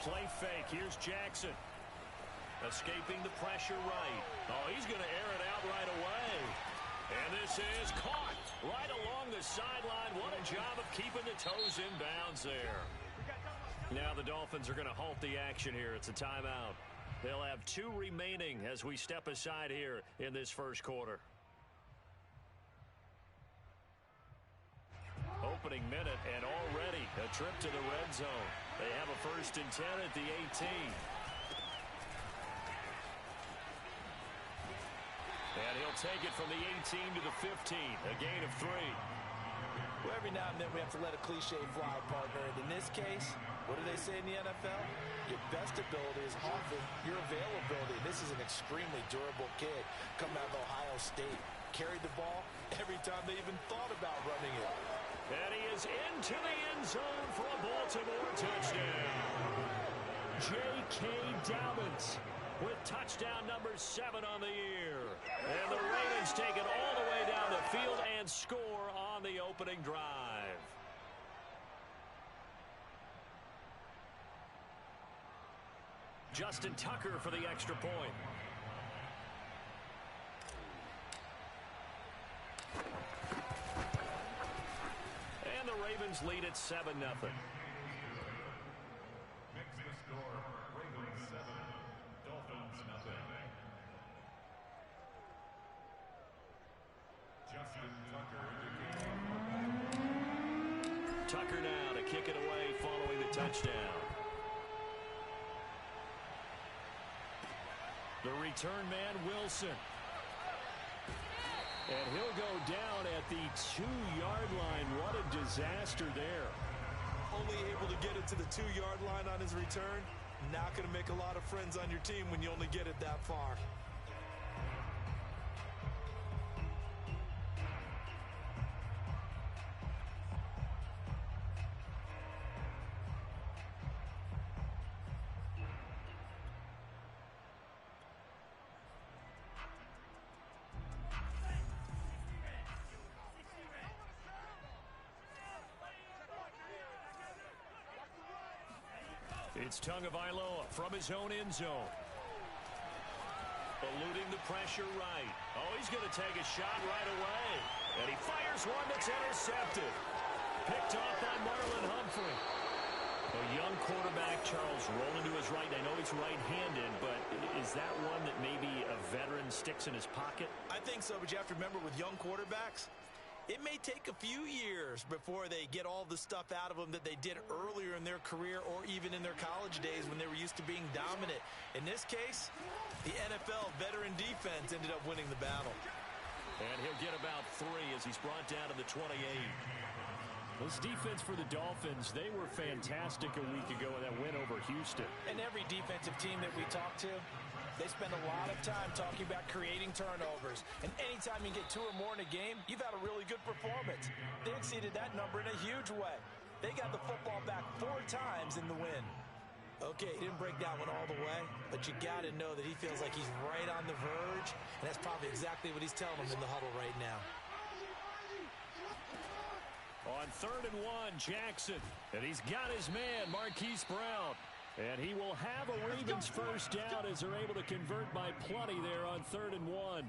Play fake. Here's Jackson. Escaping the pressure right. Oh, he's going to air it out right away. And this is caught right along the sideline. What a job of keeping the toes in bounds there. Now the Dolphins are going to halt the action here. It's a timeout. They'll have 2 remaining as we step aside here in this first quarter. Opening minute, and already a trip to the red zone. They have a 1st and 10 at the 18. And he'll take it from the 18 to the 15, a gain of 3. Well, every now and then we have to let a cliche fly, partner. And in this case, what do they say in the NFL? Your best ability is often your availability. This is an extremely durable kid coming out of Ohio State. Carried the ball every time they even thought about running it. And he is into the end zone for a Baltimore touchdown. J.K. Dobbins with touchdown number 7 on the year. And the Ravens take it all the way down the field and score on the opening drive. Justin Tucker for the extra point. And the Ravens lead at 7-0. Makes the score Ravens 7, Dolphins nothing. Justin Tucker. Tucker now to kick it away following the touchdown. The return man, Wilson. And he'll go down at the 2-yard line. What a disaster there. Only able to get it to the 2-yard line on his return. Not going to make a lot of friends on your team when you only get it that far. It's Tagovailoa from his own end zone. Eluding the pressure right. Oh, he's going to take a shot right away. And he fires one that's intercepted. Picked off by Marlon Humphrey. A young quarterback, Charles, rolling to his right. I know he's right-handed, but is that one that maybe a veteran sticks in his pocket? I think so, but you have to remember with young quarterbacks, it may take a few years before they get all the stuff out of them that they did earlier in their career or even in their college days when they were used to being dominant. In this case, the NFL veteran defense ended up winning the battle. And he'll get about 3 as he's brought down to the 28. This defense for the Dolphins, they were fantastic a week ago in that win over Houston. And every defensive team that we talk to, they spend a lot of time talking about creating turnovers. And anytime you get 2 or more in a game, you've had a really good performance. They exceeded that number in a huge way. They got the football back 4 times in the win. Okay, he didn't break that one all the way, but you got to know that he feels like he's right on the verge, and that's probably exactly what he's telling them in the huddle right now. On 3rd and 1, Jackson, and he's got his man, Marquise Brown. And he will have a Ravens first down as they're able to convert by plenty there on 3rd and 1.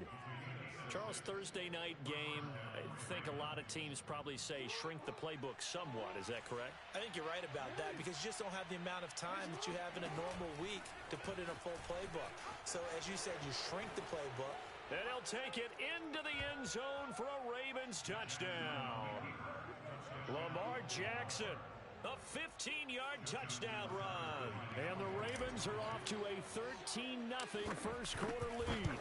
Charles, Thursday night game, I think a lot of teams probably say shrink the playbook somewhat. Is that correct? I think you're right about that because you just don't have the amount of time that you have in a normal week to put in a full playbook. So, as you said, you shrink the playbook. And he'll take it into the end zone for a Ravens touchdown. Lamar Jackson. A 15-yard touchdown run. And the Ravens are off to a 13-0 first quarter lead.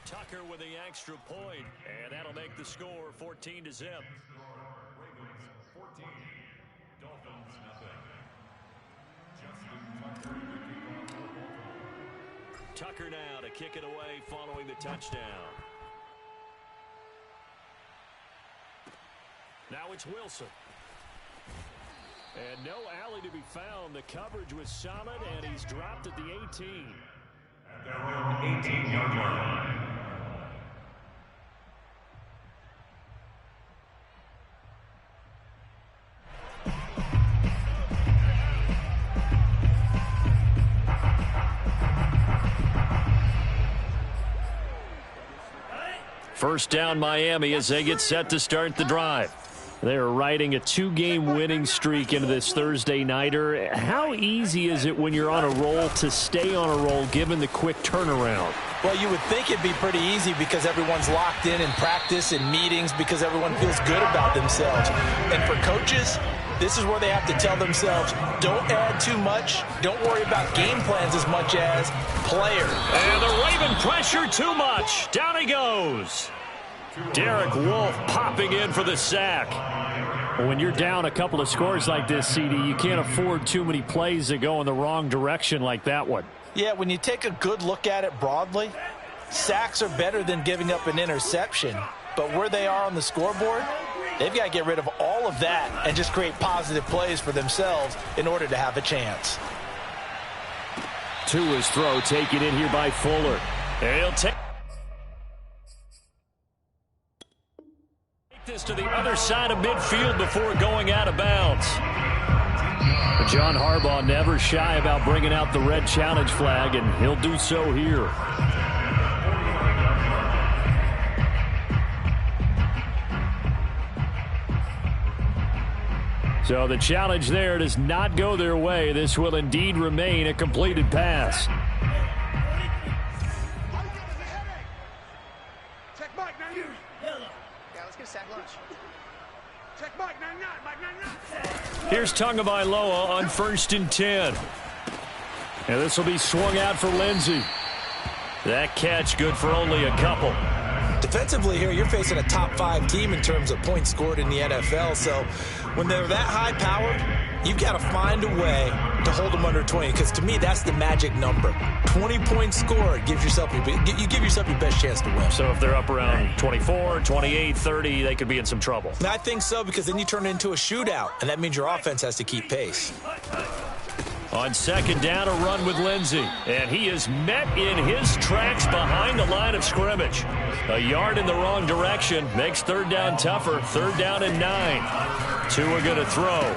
Tucker with the extra point, and that'll make the score 14-0. Ravens 14, Dolphins nothing. Justin Tucker. Tucker now to kick it away following the touchdown. Now it's Wilson. And no alley to be found. The coverage was solid, and he's dropped at the 18. At their own 18-yard line. First down Miami as they get set to start the drive. They're riding a 2-game winning streak into this Thursday nighter. How easy is it when you're on a roll to stay on a roll given the quick turnaround? Well, you would think it'd be pretty easy because everyone's locked in practice and meetings because everyone feels good about themselves. And for coaches, this is where they have to tell themselves, don't add too much, don't worry about game plans as much as players. And the Raven pressure too much. Down he goes. Derek Wolfe popping in for the sack. When you're down a couple of scores like this, CD, you can't afford too many plays that go in the wrong direction like that one. Yeah, when you take a good look at it broadly, sacks are better than giving up an interception. But where they are on the scoreboard, they've got to get rid of all of that and just create positive plays for themselves in order to have a chance. To his throw, taken in here by Fuller. And he'll take this to the other side of midfield before going out of bounds. But John Harbaugh never shy about bringing out the red challenge flag, and he'll do so here. So the challenge there does not go their way. This will indeed remain a completed pass. Check Mike, now you. Yeah, let's get a sack lunch. Check Mike, now not. Mike, now not. Here's Tagovailoa on 1st and 10. And this will be swung out for Lindsey. That catch good for only a couple. Defensively here, you're facing a top 5 team in terms of points scored in the NFL. So when they're that high-powered, you've got to find a way to hold them under 20. Because to me, that's the magic number. 20 points scored gives yourself you give yourself your best chance to win. So if they're up around 24, 28, 30, they could be in some trouble. I think so, because then you turn it into a shootout, and that means your offense has to keep pace. On 2nd down, a run with Lindsey. And he is met in his tracks behind the line of scrimmage. A yard in the wrong direction makes 3rd down tougher. 3rd down and 9. Tua going to throw.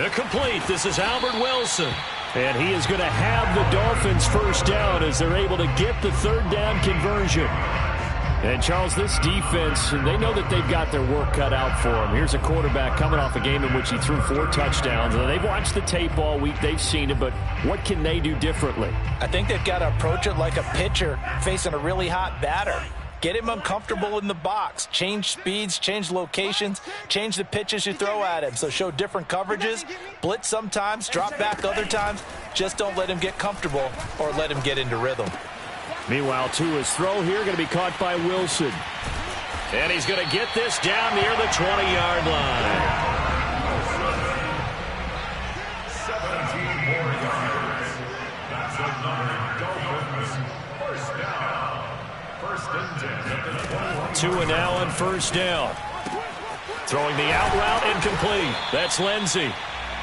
Complete. This is Albert Wilson. And he is going to have the Dolphins 1st down as they're able to get the 3rd down conversion. And, Charles, this defense, they know that they've got their work cut out for them. Here's a quarterback coming off a game in which he threw 4 touchdowns. And they've watched the tape all week. They've seen it, but what can they do differently? I think they've got to approach it like a pitcher facing a really hot batter. Get him uncomfortable in the box. Change speeds, change locations, change the pitches you throw at him. So show different coverages, blitz sometimes, drop back other times. Just don't let him get comfortable or let him get into rhythm. Meanwhile, Tua's throw here going to be caught by Wilson. And he's going to get this down near the 20-yard line. 17 more yards. That's another Dolphins. 1st down. 1st and 10 at the 21. Tua now on 1st down. Throwing the out route incomplete. That's Lindsey.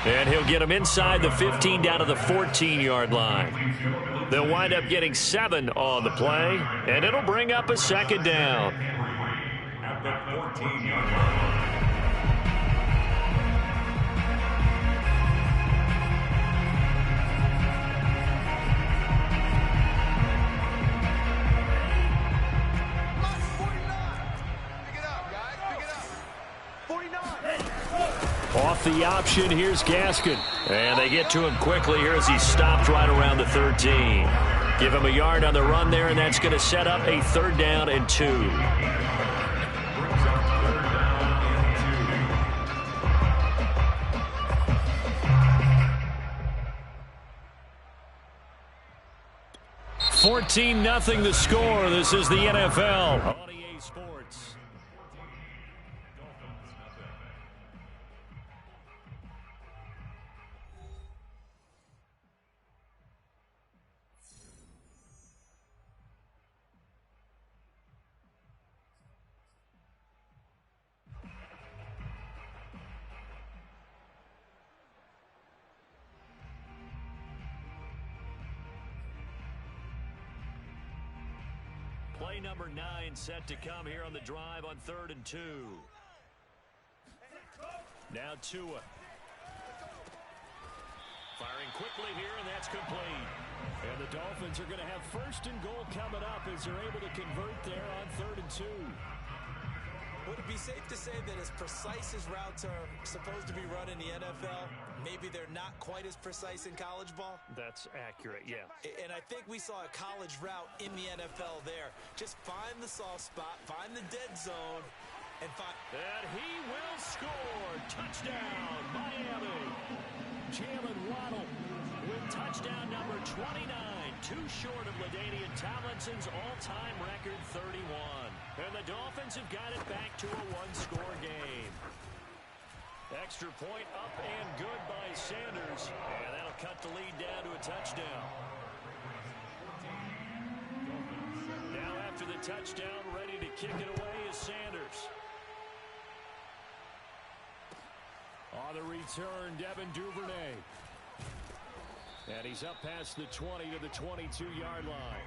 And he'll get him inside the 15 down to the 14-yard line. They'll wind up getting 7 on the play, and it'll bring up a 2nd down. At the 14-yard line. Off the option, here's Gaskin. And they get to him quickly here as he stopped right around the 13. Give him a yard on the run there, and that's going to set up a 3rd down and 2. Brings up 3rd down and 2. 14-0 the score. This is the NFL. On EA Sports. Play number 9 set to come here on the drive on 3rd and 2. Now Tua. Firing quickly here, and that's complete. And the Dolphins are going to have 1st and goal coming up as they're able to convert there on 3rd and 2. it'd be safe to say that as precise as routes are supposed to be run in the NFL, maybe they're not quite as precise in college ball. That's accurate, yeah. And I think we saw a college route in the NFL there. Just find the soft spot, find the dead zone, and find... And he will score. Touchdown, Miami. Jalen Waddle with touchdown number 29. Too short of LaDainian Tomlinson's all-time record 31. And the Dolphins have got it back to a one-score game. Extra point up and good by Sanders. And that'll cut the lead down to a touchdown. Now after the touchdown, ready to kick it away is Sanders. On the return, Devin Duvernay. And he's up past the 20 to the 22-yard line.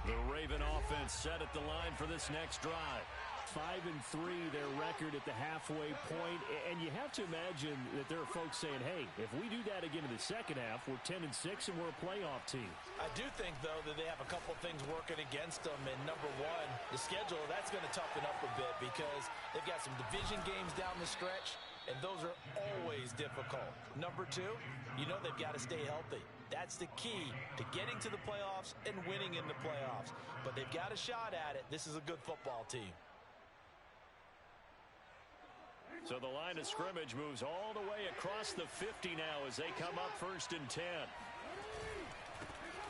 The Raven offense set at the line for this next drive. 5-3, their record at the halfway point, and you have to imagine that there are folks saying, hey, if we do that again in the second half, we're 10-6 and we're a playoff team. I do think, though, that they have a couple things working against them, and number one, the schedule, that's going to toughen up a bit because they've got some division games down the stretch, and those are always difficult. Number two, you know they've got to stay healthy. That's the key to getting to the playoffs and winning in the playoffs. But they've got a shot at it. This is a good football team. So the line of scrimmage moves all the way across the 50 now as they come up 1st and 10.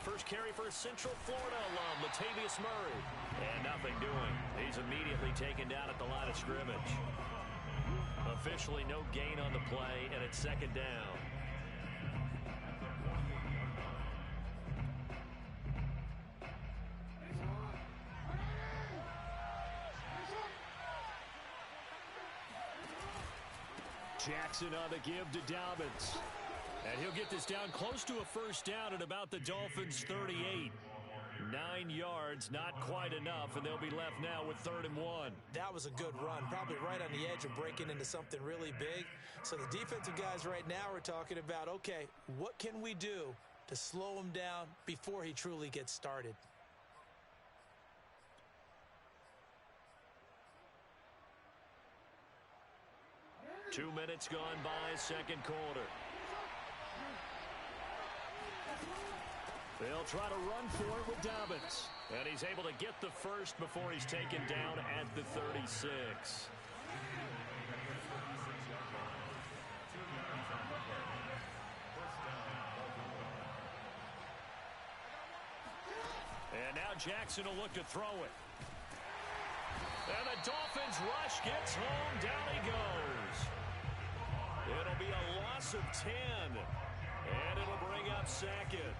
First carry for Central Florida alum, Latavius Murray. And nothing doing. He's immediately taken down at the line of scrimmage. Officially no gain on the play, and it's 2nd down. Jackson on the give to Dobbins. And he'll get this down close to a first down at about the Dolphins' 38. 9 yards, not quite enough, and they'll be left now with 3rd and 1. That was a good run, probably right on the edge of breaking into something really big. So the defensive guys right now are talking about, okay, what can we do to slow him down before he truly gets started? Two minutes gone by, second quarter. They'll try to run for it with Dobbins. And he's able to get the first before he's taken down at the 36. And now Jackson will look to throw it. And the Dolphins rush gets home. Down he goes. It'll be a loss of 10. And it'll bring up 2nd.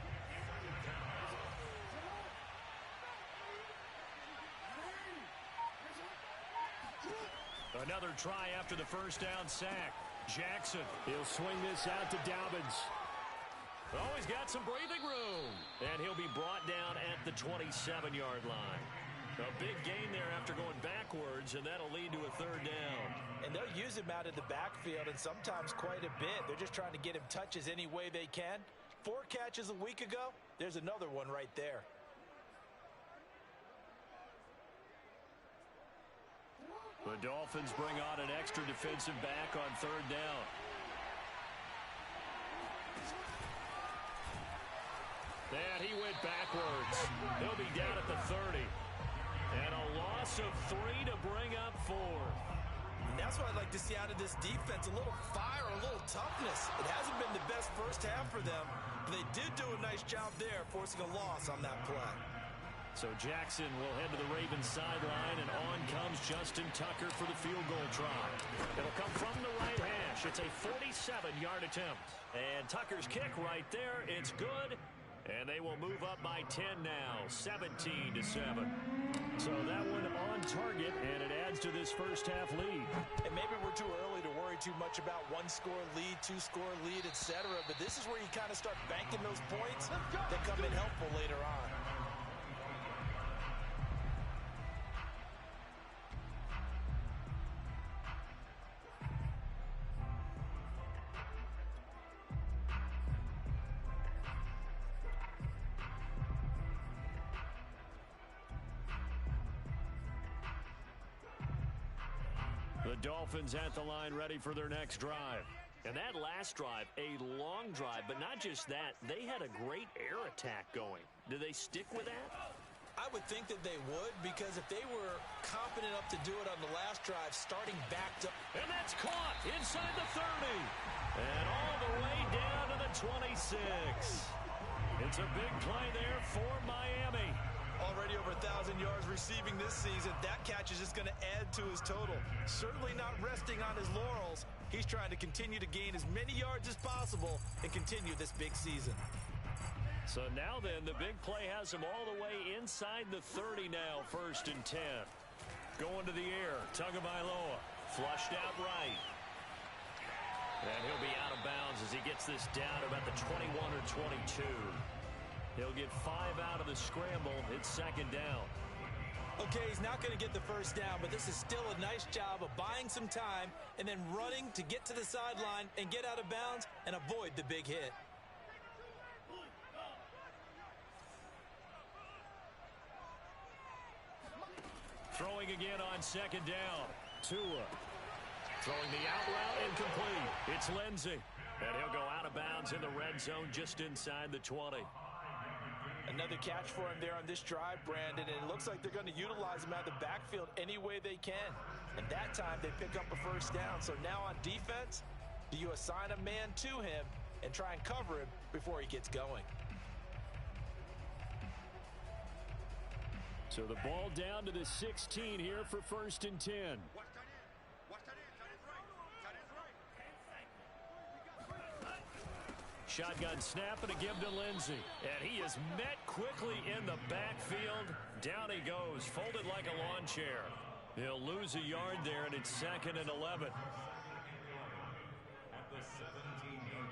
Another try after the first down sack. Jackson, he'll swing this out to Dobbins. Oh, he's got some breathing room. And he'll be brought down at the 27-yard line. A big gain there after going backwards, and that'll lead to a 3rd down. And they'll use him out of the backfield, and sometimes quite a bit. They're just trying to get him touches any way they can. 4 catches a week ago, there's another one right there. The Dolphins bring on an extra defensive back on 3rd down. And he went backwards. He'll be down at the 30. And a loss of 3 to bring up 4. And that's what I'd like to see out of this defense, a little fire, a little toughness. It hasn't been the best first half for them, but they did do a nice job there, forcing a loss on that play. So Jackson will head to the Ravens sideline, and on comes Justin Tucker for the field goal try. It'll come from the right hash. It's a 47-yard attempt. And Tucker's kick right there, it's good. And they will move up by 10 now, 17-7. So that one on target, and it adds to this first half lead. And maybe we're too early to worry too much about 1-score lead, 2-score lead, etc. But this is where you kind of start banking those points that come in helpful later on. The Dolphins at the line ready for their next drive. And that last drive, a long drive, but not just that. They had a great air attack going. Do they stick with that? I would think that they would, because if they were confident enough to do it on the last drive, starting back to... And that's caught inside the 30. And all the way down to the 26. It's a big play there for Miami. Already over 1,000 yards receiving this season. That catch is just going to add to his total. Certainly not resting on his laurels. He's trying to continue to gain as many yards as possible and continue this big season. So now then, the big play has him all the way inside the 30 now, 1st and 10. Going to the air, Tagovailoa, flushed out right. And he'll be out of bounds as he gets this down about the 21 or 22. He'll get 5 out of the scramble. It's 2nd down. Okay, he's not going to get the first down, but this is still a nice job of buying some time and then running to get to the sideline and get out of bounds and avoid the big hit. Throwing again on 2nd down. Tua throwing the out route incomplete. It's Lindsey. And he'll go out of bounds in the red zone just inside the 20. Another catch for him there on this drive, Brandon, and it looks like they're going to utilize him out of the backfield any way they can. And that time they pick up a first down. So now on defense, do you assign a man to him and try and cover him before he gets going? So the ball down to the 16 here for 1st and 10. Shotgun snap and a give to Lindsey. And he is met quickly in the backfield. Down he goes, folded like a lawn chair. He'll lose a yard there, and it's 2nd and 11. At the 17-yard line.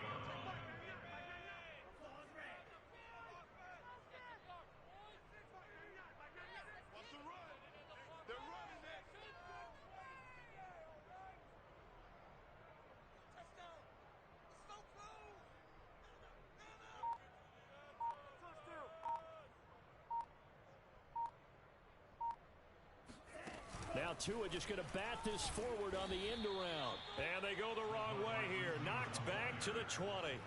Now Tua just going to bat this forward on the end around. And they go the wrong way here. Knocked back to the 20.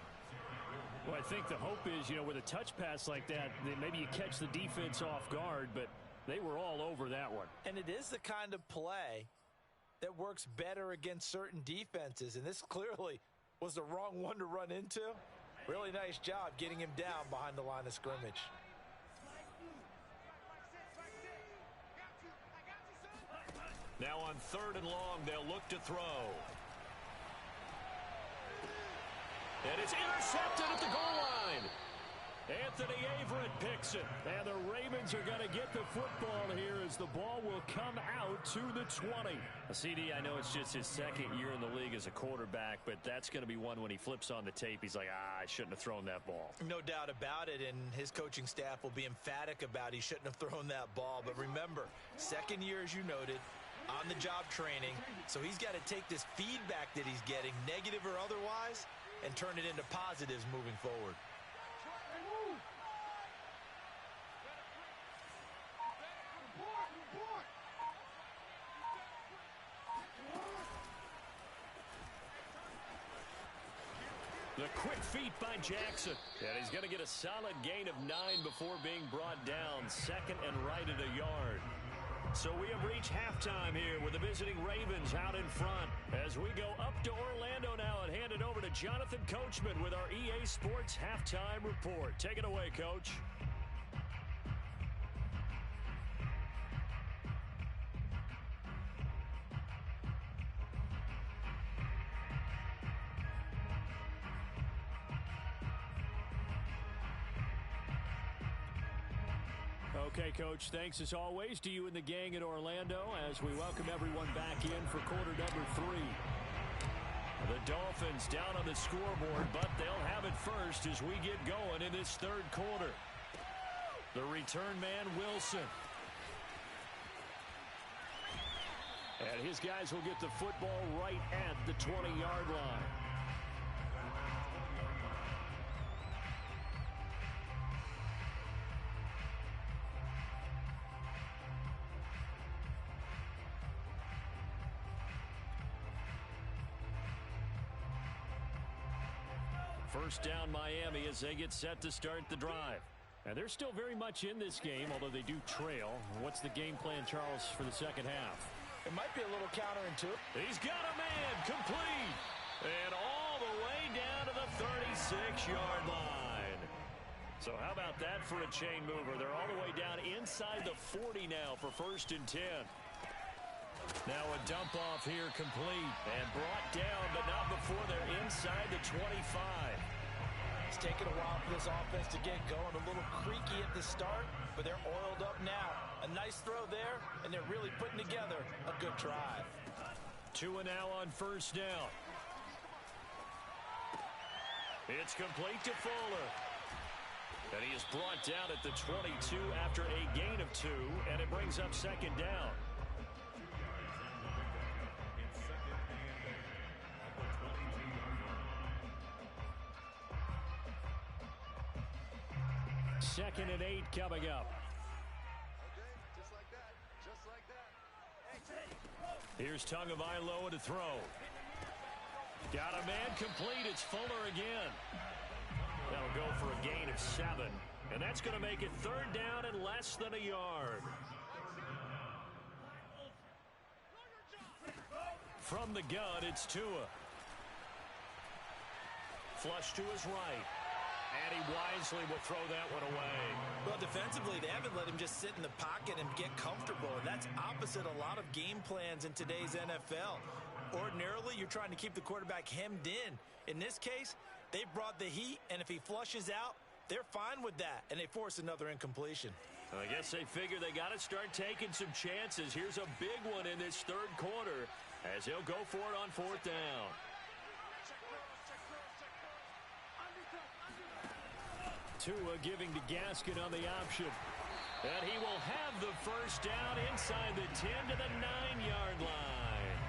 Well, I think the hope is, with a touch pass like that, then maybe you catch the defense off guard, but they were all over that one. And it is the kind of play that works better against certain defenses, and this clearly was the wrong one to run into. Really nice job getting him down behind the line of scrimmage. Now on 3rd and long, they'll look to throw. And it's intercepted at the goal line. Anthony Averett picks it. And the Ravens are going to get the football here as the ball will come out to the 20. CD, I know it's just his 2nd year in the league as a quarterback, but that's going to be one when he flips on the tape. He's like, I shouldn't have thrown that ball. No doubt about it, and his coaching staff will be emphatic about he shouldn't have thrown that ball. But remember, 2nd year, as you noted, on-the-job training, so he's got to take this feedback that he's getting, negative or otherwise, and turn it into positives moving forward. The quick feet by Jackson. And he's going to get a solid gain of 9 before being brought down. 2nd and right at a yard. So we have reached halftime here with the visiting Ravens out in front. As we go up to Orlando now and hand it over to Jonathan Coachman with our EA Sports Halftime Report. Take it away, Coach. Okay, Coach, thanks as always to you and the gang in Orlando as we welcome everyone back in for quarter number 3. The Dolphins down on the scoreboard, but they'll have it first as we get going in this 3rd quarter. The return man, Wilson. And his guys will get the football right at the 20-yard line. First down Miami as they get set to start the drive. And they're still very much in this game, although they do trail. What's the game plan, Charles, for the second half? It might be a little counterintuitive. He's got a man complete. And all the way down to the 36-yard line. So how about that for a chain mover? They're all the way down inside the 40 now for 1st and 10. Now a dump off here complete and brought down, but not before they're inside the 25. It's taken a while for this offense to get going. A little creaky at the start, but they're oiled up now. A nice throw there, and they're really putting together a good drive. 2 now on 1st down. It's complete to Fuller. And he is brought down at the 22 after a gain of 2, and it brings up 2nd down. Second and 8 coming up. Here's Tagovailoa to throw. Got a man complete. It's Fuller again. That'll go for a gain of 7. And that's going to make it 3rd down and less than a yard. From the gun, it's Tua. Flush to his right. And he wisely will throw that one away. Well, defensively, they haven't let him just sit in the pocket and get comfortable. And that's opposite a lot of game plans in today's NFL. Ordinarily, you're trying to keep the quarterback hemmed in. In this case, they brought the heat, and if he flushes out, they're fine with that, and they force another incompletion. I guess they figure they got to start taking some chances. Here's a big one in this 3rd quarter as he'll go for it on 4th down. Tua giving to Gaskin on the option. And he will have the 1st down inside the 10 to the 9-yard line.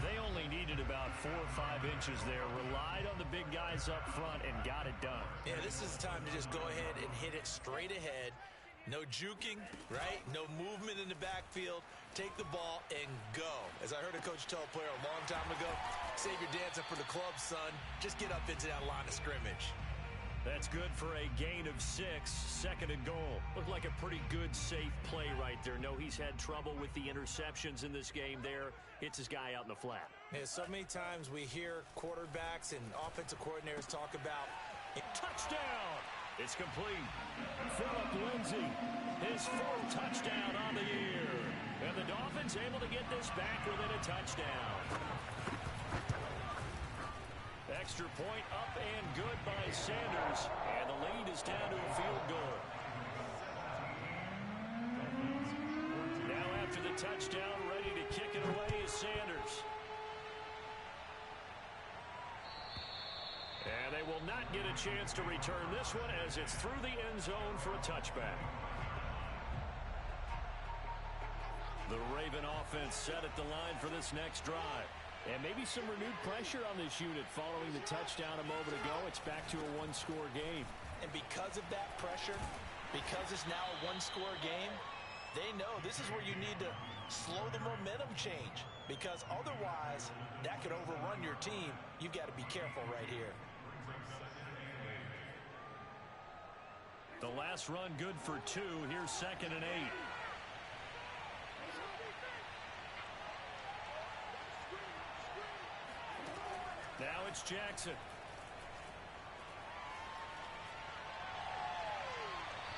They only needed about 4 or 5 inches there. Relied on the big guys up front and got it done. Yeah, this is the time to just go ahead and hit it straight ahead. No juking, right? No movement in the backfield. Take the ball and go. As I heard a coach tell a player a long time ago, save your dancing for the club, son. Just get up into that line of scrimmage. That's good for a gain of 6, 2nd and goal. Looked like a pretty good, safe play right there. No, he's had trouble with the interceptions in this game there. Hits his guy out in the flat. Yeah, so many times we hear quarterbacks and offensive coordinators talk about touchdown. It's complete. Phillip Lindsay, his 4th touchdown on the year. And the Dolphins able to get this back within a touchdown. Extra point up and good by Sanders. And the lead is down to a field goal. Now after the touchdown, ready to kick it away is Sanders. And they will not get a chance to return this one as it's through the end zone for a touchback. The Raven offense set at the line for this next drive. And maybe some renewed pressure on this unit following the touchdown a moment ago. It's back to a 1-score game. And because of that pressure, because it's now a 1-score game, they know this is where you need to slow the momentum change. Because otherwise, that could overrun your team. You've got to be careful right here. The last run good for 2. Here's 2nd and 8. Now it's Jackson.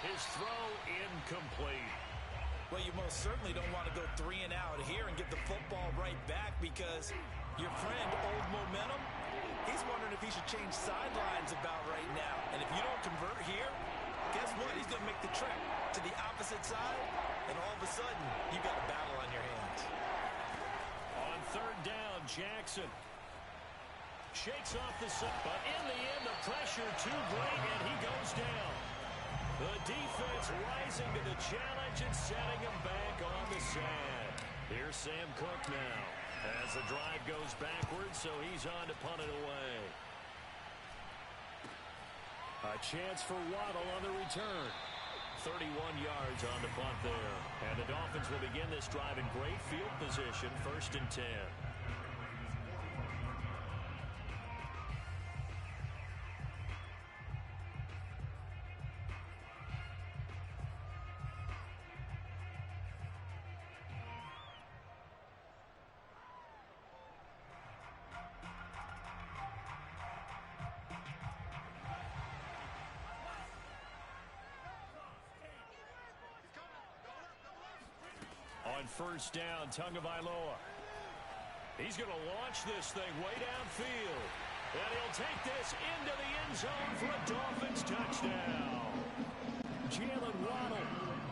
His throw incomplete. Well, you most certainly don't want to go 3 and out here and get the football right back because your friend, Old Momentum, he's wondering if he should change sidelines about right now. And if you don't convert here, guess what? He's going to make the trek to the opposite side, and all of a sudden, you got a battle on your hands. On 3rd down, Jackson shakes off the set, but in the end, the pressure too great, and he goes down. The defense rising to the challenge and setting him back on the sand. Here's Sam Cook now as the drive goes backwards, so he's on to punt it away. A chance for Waddle on the return. 31 yards on the punt there. And the Dolphins will begin this drive in great field position, 1st and 10. on first down. Tagovailoa. He's going to launch this thing way downfield. And he'll take this into the end zone for a Dolphins touchdown. Jalen Waddle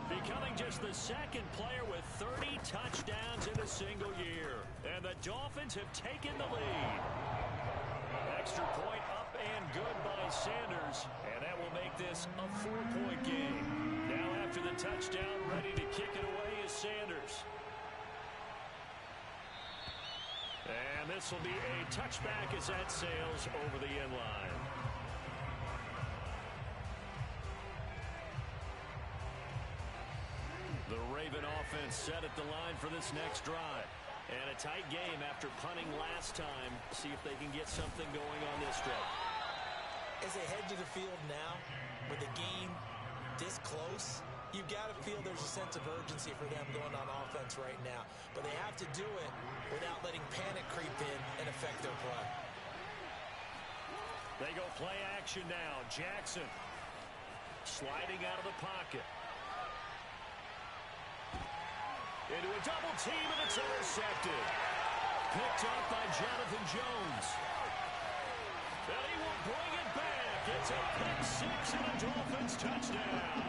becoming just the second player with 30 touchdowns in a single year. And the Dolphins have taken the lead. Extra point up and good by Sanders. And that will make this a 4-point game. Now after the touchdown, ready to kick it away is Sanders. And this will be a touchback as that sails over the end line. The Raven offense set at the line for this next drive. And a tight game after punting last time. See if they can get something going on this drive. As they head to the field now, with the game this close, you've got to feel there's a sense of urgency for them going on offense right now. But they have to do it without letting panic creep in and affect their play. They go play action now. Jackson sliding out of the pocket. Into a double team, and it's intercepted. Picked up by Jonathan Jones. And he will bring it back. It's a pick six and a Dolphins touchdown.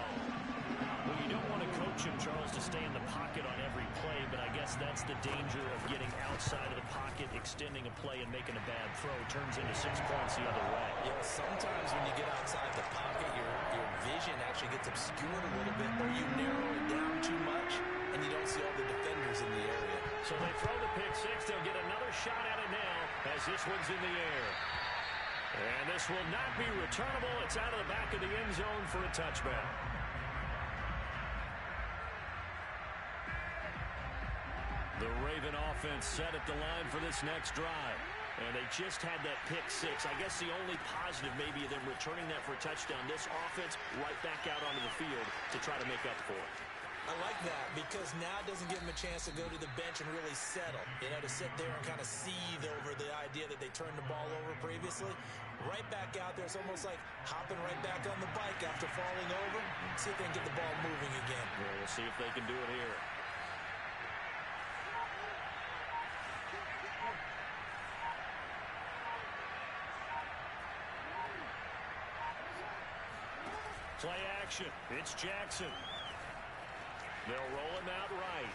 Well, you don't want to coach him, Charles, to stay in the pocket on every play, but I guess that's the danger of getting outside of the pocket, extending a play, and making a bad throw. Turns into 6 points the other way. Yeah, sometimes when you get outside the pocket, your vision actually gets obscured a little bit, or you narrow it down too much, and you don't see all the defenders in the area. So they throw the pick six. They'll get another shot at it now as this one's in the air. And this will not be returnable. It's out of the back of the end zone for a touchback. The Raven offense set at the line for this next drive. And they just had that pick six. I guess the only positive maybe of them returning that for a touchdown. This offense right back out onto the field to try to make up for it. I like that because now it doesn't give them a chance to go to the bench and really settle. You know, to sit there and kind of seethe over the idea that they turned the ball over previously. Right back out there. It's almost like hopping right back on the bike after falling over. See if they can get the ball moving again. Yeah, we'll see if they can do it here. Play action. It's Jackson. They'll roll him out right.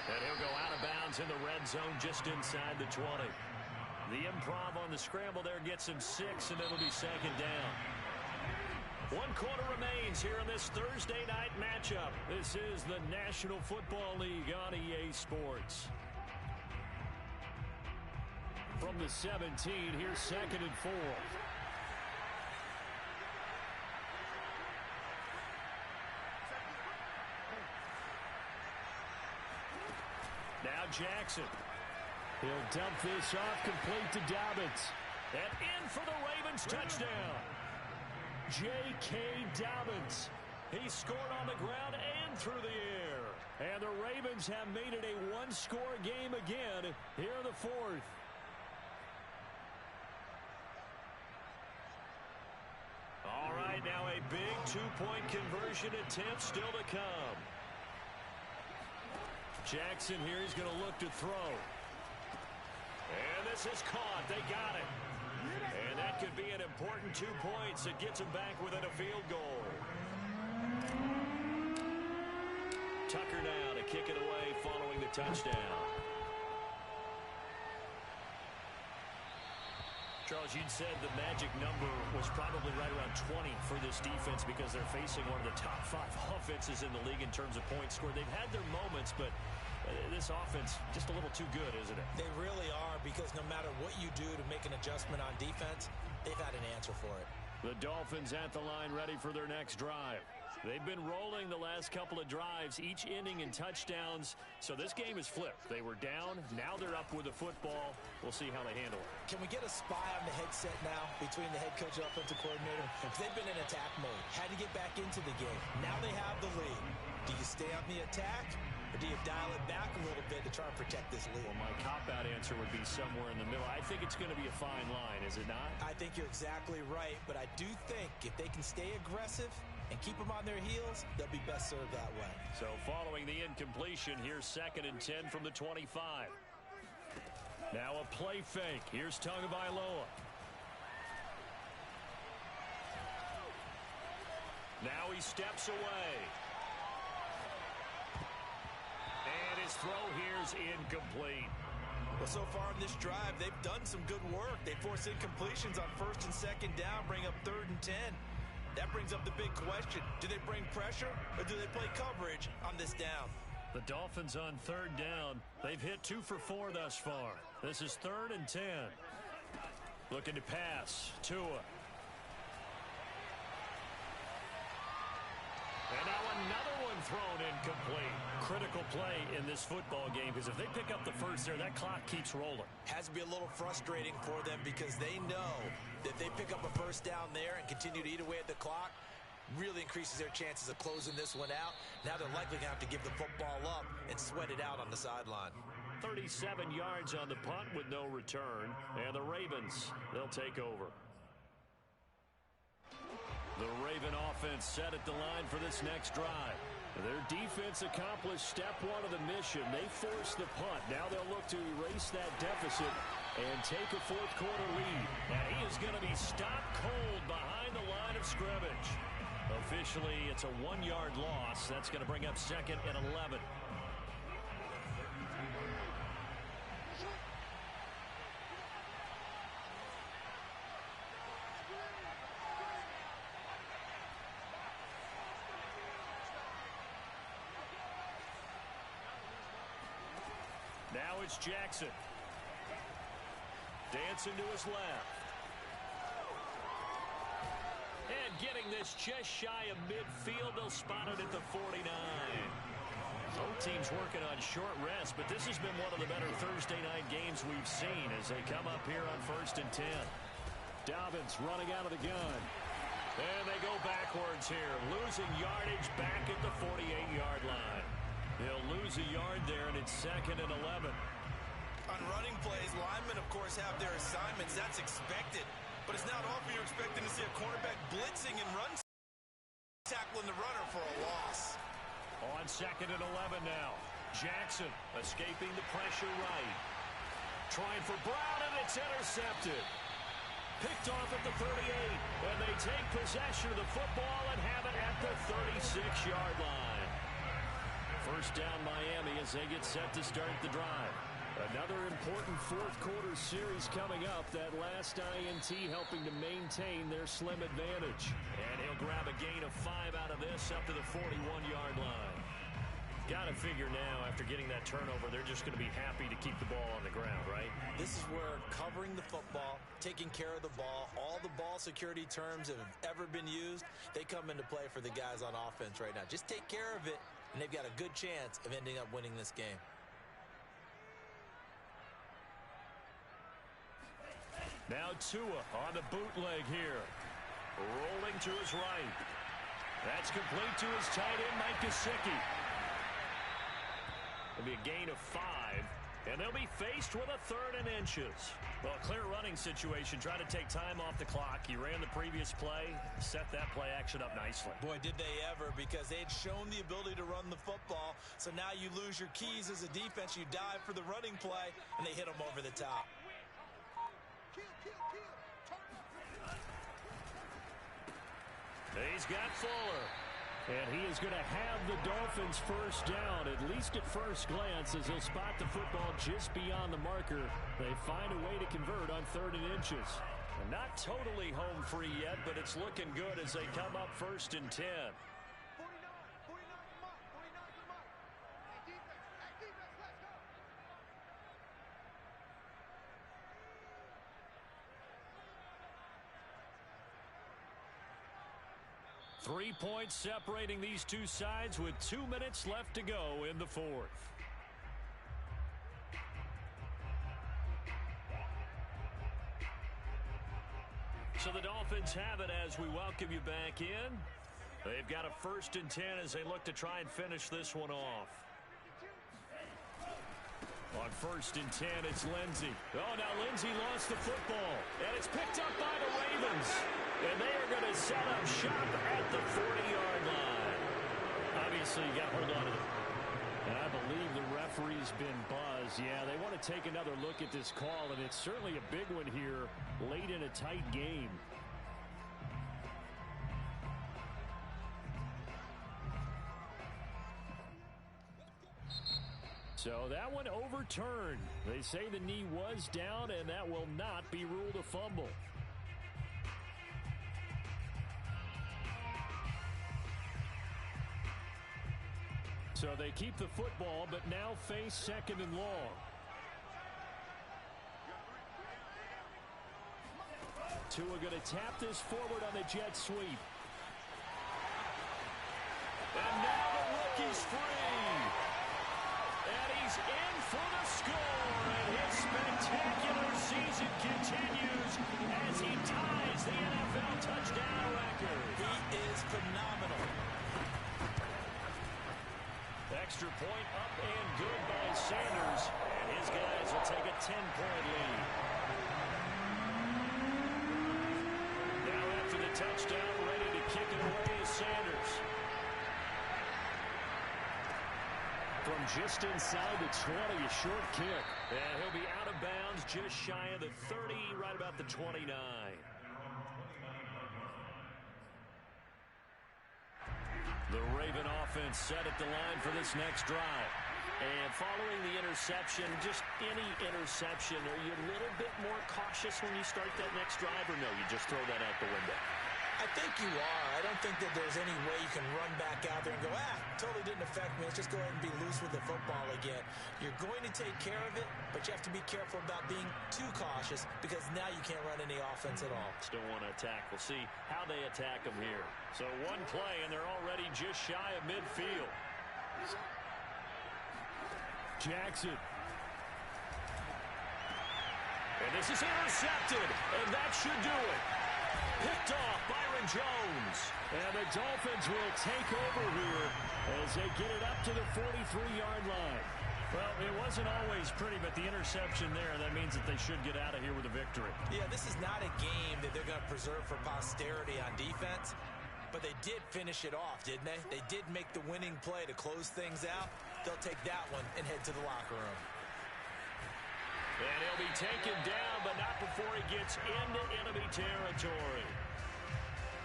And he'll go out of bounds in the red zone just inside the 20. The improv on the scramble there gets him 6, and it'll be second down. 1 quarter remains here in this Thursday night matchup. This is the National Football League on EA Sports. From the 17, here's 2nd and 4. Now Jackson. He'll dump this off, complete to Dobbins. And in for the Ravens touchdown. J.K. Dobbins. He scored on the ground and through the air. And the Ravens have made it a one-score game again here in the 4th. All right, now a big two-point conversion attempt still to come. Jackson here is going to look to throw. And this is caught. They got it. And that could be an important 2 points. It gets them back within a field goal. Tucker now to kick it away following the touchdown. Charles, you'd said the magic number was probably right around 20 for this defense because they're facing one of the top 5 offenses in the league in terms of points scored. They've had their moments, but this offense just a little too good, isn't it? They really are, because no matter what you do to make an adjustment on defense, they've had an answer for it. The Dolphins at the line ready for their next drive. They've been rolling the last couple of drives, each ending in touchdowns. So this game is flipped. They were down. Now they're up with the football. We'll see how they handle it. Can we get a spy on the headset now between the head coach and offensive coordinator? Because they've been in attack mode. Had to get back into the game. Now they have the lead. Do you stay on the attack, or do you dial it back a little bit to try and protect this lead? Well, my cop-out answer would be somewhere in the middle. I think it's going to be a fine line, is it not? I think you're exactly right, but I do think if they can stay aggressive and keep them on their heels, they'll be best served that way. So following the incompletion, here's 2nd and 10 from the 25. Now a play fake. Here's Tagovailoa. Now he steps away. And his throw here's incomplete. Well, so far in this drive, they've done some good work. They force incompletions on 1st and 2nd down, bring up 3rd and 10. That brings up the big question. Do they bring pressure or do they play coverage on this down? The Dolphins on 3rd down. They've hit 2 for 4 thus far. This is 3rd and 10. Looking to pass. Tua. And now another one thrown incomplete. Critical play in this football game because if they pick up the first there, that clock keeps rolling. Has to be a little frustrating for them because they know that they pick up a first down there and continue to eat away at the clock, really increases their chances of closing this one out. Now they're likely going to have to give the football up and sweat it out on the sideline. 37 yards on the punt with no return. And the Ravens, they'll take over. The Raven offense set at the line for this next drive. Their defense accomplished step 1 of the mission. They forced the punt. Now they'll look to erase that deficit and take a 4th quarter lead. And he is going to be stopped cold behind the line of scrimmage. Officially, it's a 1-yard loss. That's going to bring up 2nd and 11. Now it's Jackson. Dancing to his left. And getting this just shy of midfield. They'll spot it at the 49. Both teams working on short rest, but this has been one of the better Thursday night games we've seen as they come up here on 1st and 10. Dobbins running out of the gun. And they go backwards here, losing yardage back at the 48-yard line. They'll lose a yard there, and it's 2nd and 11. On running plays, linemen, of course, have their assignments. That's expected. But it's not often you're expecting to see a cornerback blitzing and run tackling the runner for a loss. On 2nd and 11 now. Jackson escaping the pressure right. Trying for Brown, and it's intercepted. Picked off at the 38. And they take possession of the football and have it at the 36-yard line. First down Miami as they get set to start the drive. Another important 4th quarter series coming up. That last INT helping to maintain their slim advantage. And he'll grab a gain of 5 out of this up to the 41-yard line. Got to figure now after getting that turnover, they're just going to be happy to keep the ball on the ground, right? This is where covering the football, taking care of the ball, all the ball security terms that have ever been used, they come into play for the guys on offense right now. Just take care of it. And they've got a good chance of ending up winning this game. Now Tua on the bootleg here. Rolling to his right. That's complete to his tight end, Mike Gesicki. It'll be a gain of 5. And they'll be faced with a 3rd and inches. Well, a clear running situation. Trying to take time off the clock. He ran the previous play. Set that play action up nicely. Boy, did they ever, because they had shown the ability to run the football. So now you lose your keys as a defense. You dive for the running play, and they hit them over the top. He's got Fuller. And he is going to have the Dolphins first down, at least at first glance, as he'll spot the football just beyond the marker. They find a way to convert on 3rd and inches. And not totally home free yet, but it's looking good as they come up 1st and 10. 3 points separating these two sides with 2 minutes left to go in the 4th. So the Dolphins have it as we welcome you back in. They've got a 1st and 10 as they look to try and finish this one off. On first and 10. It's Lindsey. Oh, now Lindsey lost the football. And it's picked up by the Ravens. And they are going to set up shop at the 40-yard line. Obviously, you got to hold on to it. I believe the referee's been buzzed. Yeah, they want to take another look at this call, and it's certainly a big one here late in a tight game. So that one overturned. They say the knee was down, and that will not be ruled a fumble. So they keep the football, but now face second and long. Tua going to tap this forward on the jet sweep. And now the rookie's free. And he's in for the score. And his spectacular season continues as he ties the NFL touchdown record. He is phenomenal. Extra point up and good by Sanders. And his guys will take a 10-point lead. Now after the touchdown, ready to kick it away is Sanders. From just inside the 20, a short kick. And he'll be out of bounds just shy of the 30, right about the 29. The Raven offense set at the line for this next drive. And following the interception, just any interception, are you a little bit more cautious when you start that next drive, or no, you just throw that out the window? I think you are. I don't think that there's any way you can run back out there and go, totally didn't affect me. Let's just go ahead and be loose with the football again. You're going to take care of it, but you have to be careful about being too cautious because now you can't run any offense at all. Still want to attack. We'll see how they attack them here. So one play, and they're already just shy of midfield. Jackson. And this is intercepted, and that should do it. Picked off Byron Jones. And the Dolphins will take over here as they get it up to the 43-yard line. Well, it wasn't always pretty, but the interception there, that means that they should get out of here with a victory. Yeah, this is not a game that they're going to preserve for posterity on defense, but they did finish it off, didn't they? They did make the winning play to close things out. They'll take that one and head to the locker room. And he'll be taken down, but not before he gets into enemy territory.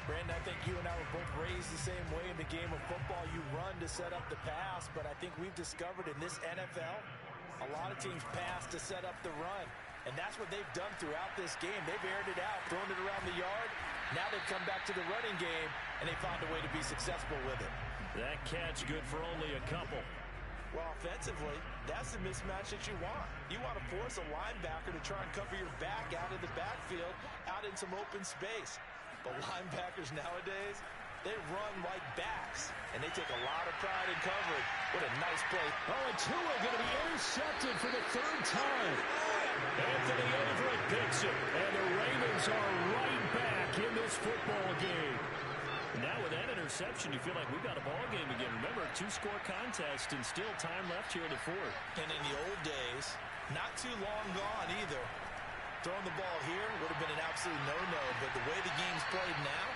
Brandon, I think you and I were both raised the same way in the game of football. You run to set up the pass, but I think we've discovered in this NFL, a lot of teams pass to set up the run. And that's what they've done throughout this game. They've aired it out, thrown it around the yard. Now they've come back to the running game, and they found a way to be successful with it. That catch good for only a couple. Well, offensively, that's the mismatch that you want. You want to force a linebacker to try and cover your back out of the backfield, out in some open space. But linebackers nowadays, they run like backs, and they take a lot of pride in covering. What a nice play. Oh, and Tua going to be intercepted for the third time. Anthony Everett picks it, and the Ravens are right back in this football game. Now with that interception, you feel like we've got a ball game again. Remember, a two-score contest and still time left here in the fourth. And in the old days, not too long gone either. Throwing the ball here would have been an absolute no-no, but the way the game's played now,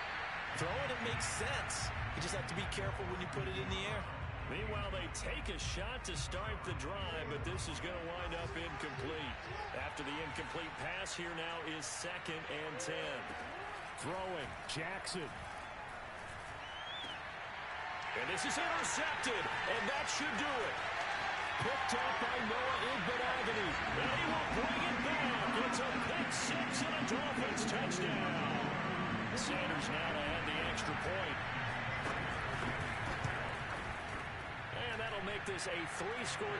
throwing it makes sense. You just have to be careful when you put it in the air. Meanwhile, they take a shot to start the drive, but this is going to wind up incomplete. After the incomplete pass, here now is 2nd and 10. Throwing, Jackson. And this is intercepted, and that should do it. Picked up by Noah Igbenogany, and he will bring it back. It's a pick six and a Dolphins touchdown. Sanders now to add the extra point. And that'll make this a 3-score game.